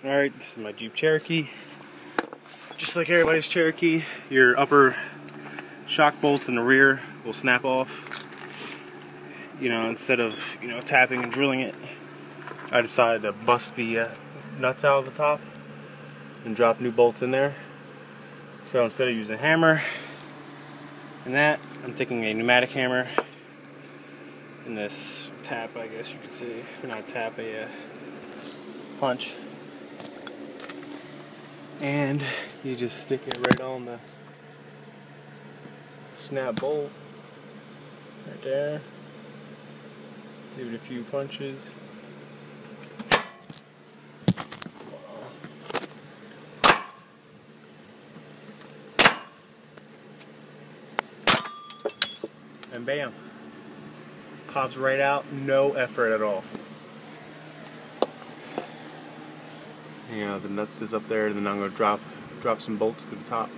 Alright, this is my Jeep Cherokee. Just like everybody's Cherokee, your upper shock bolts in the rear will snap off. You know, instead of, tapping and drilling it, I decided to bust the nuts out of the top and drop new bolts in there. So instead of using a hammer and that, I'm taking a pneumatic hammer and this tap, I guess you could say, or not tap, a punch. And you just stick it right on the snap bolt right there. Give it a few punches. And bam, pops right out, no effort at all. The nuts is up there, and then I'm going to drop some bolts to the top.